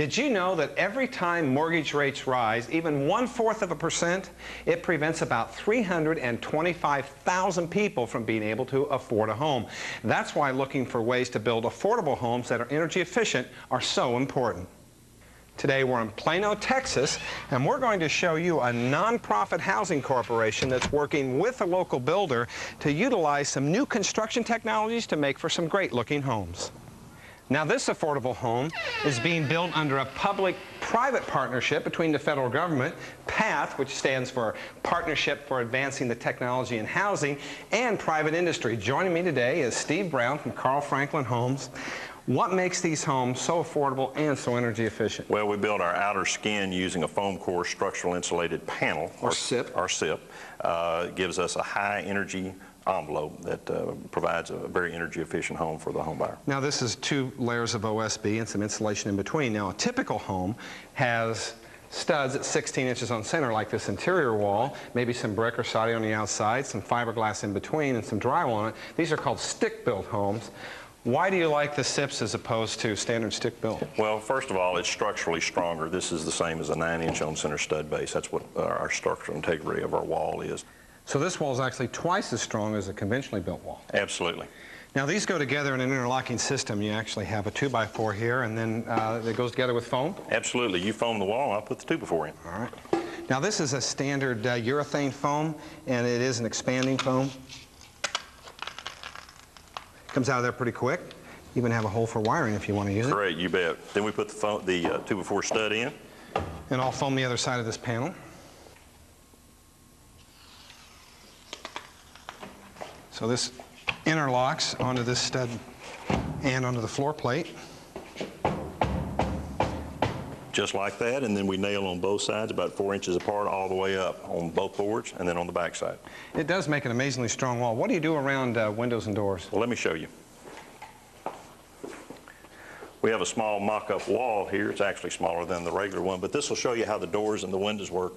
Did you know that every time mortgage rates rise, even 1/4%, it prevents about 325,000 people from being able to afford a home? That's why looking for ways to build affordable homes that are energy efficient are so important. Today we're in Plano, Texas, and we're going to show you a nonprofit housing corporation that's working with a local builder to utilize some new construction technologies to make for some great-looking homes. Now, this affordable home is being built under a public-private partnership between the federal government, PATH, which stands for Partnership for Advancing the Technology in Housing, and private industry. Joining me today is Steve Brown from Carl Franklin Homes. What makes these homes so affordable and so energy efficient? Well, we build our outer skin using a foam core structural insulated panel, or SIP. Our SIP. It gives us a high energy envelope that provides a very energy efficient home for the home buyer. Now, this is 2 layers of OSB and some insulation in between. Now, a typical home has studs at 16 inches on center, like this interior wall, maybe some brick or siding on the outside, some fiberglass in between, and some drywall on it. These are called stick-built homes. Why do you like the SIPs as opposed to standard stick-built? Well, first of all, it's structurally stronger. This is the same as a 9-inch on center stud base. That's what our structural integrity of our wall is. So this wall is actually twice as strong as a conventionally built wall. Absolutely. Now, these go together in an interlocking system. You actually have a 2x4 here, and then it goes together with foam? Absolutely. You foam the wall, I'll put the 2x4 in. All right. Now, this is a standard urethane foam, and it is an expanding foam. Comes out of there pretty quick. You even have a hole for wiring if you want to use it. Great, you bet. Then we put the 2x4 stud in. And I'll foam the other side of this panel. So this interlocks onto this stud and onto the floor plate. Just like that, and then we nail on both sides about 4 inches apart all the way up on both boards and then on the back side. It does make an amazingly strong wall. What do you do around windows and doors? Well, let me show you. We have a small mock-up wall here. It's actually smaller than the regular one, but this will show you how the doors and the windows work.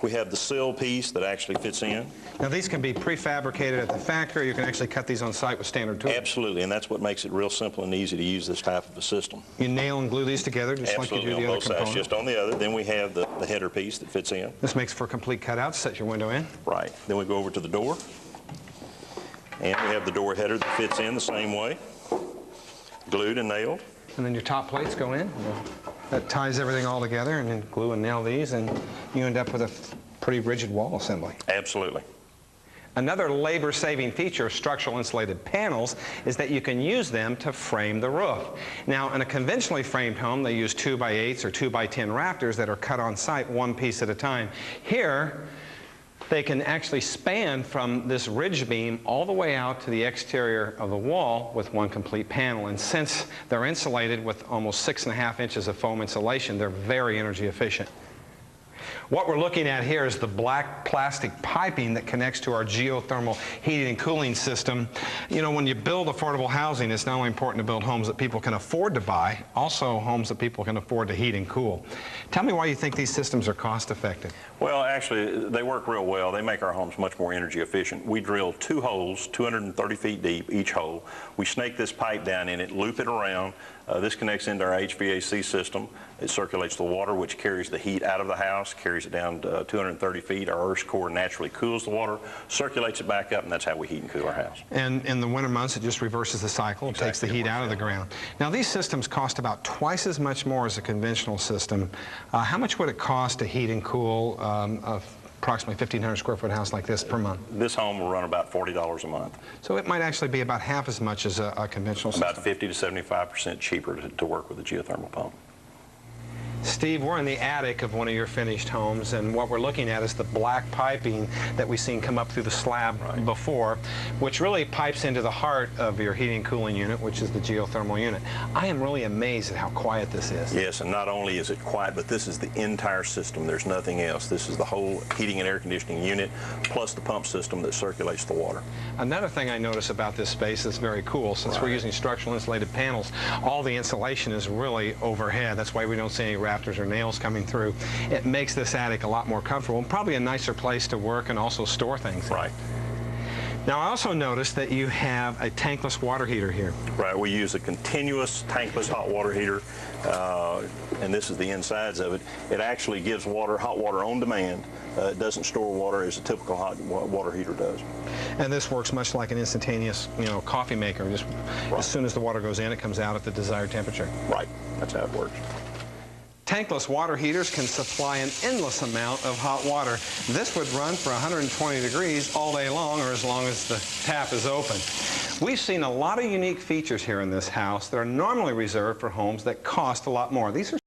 We have the sill piece that actually fits in. Now, these can be prefabricated at the factory. You can actually cut these on site with standard tools. Absolutely, and that's what makes it real simple and easy to use this type of a system. You nail and glue these together just like you do the other components? Absolutely, on both sides, just on the other. Then we have the header piece that fits in. This makes for complete cutouts, set your window in. Right. Then we go over to the door, and we have the door header that fits in the same way, glued and nailed. And then your top plates go in. That ties everything all together, and then glue and nail these, and you end up with a pretty rigid wall assembly. Absolutely. Another labor-saving feature of structural insulated panels is that you can use them to frame the roof. Now, in a conventionally framed home, they use 2x8s or 2x10 rafters that are cut on site one piece at a time. Here, they can actually span from this ridge beam all the way out to the exterior of the wall with one complete panel. And since they're insulated with almost 6.5 inches of foam insulation, they're very energy efficient. What we're looking at here is the black plastic piping that connects to our geothermal heating and cooling system. You know, when you build affordable housing, it's not only important to build homes that people can afford to buy, also homes that people can afford to heat and cool. Tell me why you think these systems are cost effective. Well, actually, they work real well. They make our homes much more energy efficient. We drill 2 holes, 230 feet deep, each hole. We snake this pipe down in it, loop it around. This connects into our HVAC system. It circulates the water, which carries the heat out of the house, carries it down to 230 feet. Our earth core naturally cools the water, circulates it back up, and that's how we heat and cool our house. And in the winter months, it just reverses the cycle. It takes the heat out of the ground. Now, these systems cost about twice as much more as a conventional system. How much would it cost to heat and cool approximately 1,500 square foot house like this per month? This home will run about $40 a month. So it might actually be about half as much as a conventional system. About 50 to 75% cheaper to work with a geothermal pump. Steve, we're in the attic of one of your finished homes, and what we're looking at is the black piping that we've seen come up through the slab before, which really pipes into the heart of your heating and cooling unit, which is the geothermal unit. I am really amazed at how quiet this is. Yes, and not only is it quiet, but this is the entire system. There's nothing else. This is the whole heating and air conditioning unit, plus the pump system that circulates the water. Another thing I notice about this space that's very cool, since we're using structural insulated panels, all the insulation is really overhead. That's why we don't see any rafters or nails coming through. It makes this attic a lot more comfortable and probably a nicer place to work and also store things. Right. Now, I also noticed that you have a tankless water heater here. Right, we use a continuous tankless hot water heater, and this is the insides of it. It actually gives water, hot water on demand. It doesn't store water as a typical hot water heater does. And this works much like an instantaneous, coffee maker. Just Right. As soon as the water goes in, it comes out at the desired temperature. Right, that's how it works. Tankless water heaters can supply an endless amount of hot water. This would run for 120 degrees all day long, or as long as the tap is open. We've seen a lot of unique features here in this house that are normally reserved for homes that cost a lot more. These are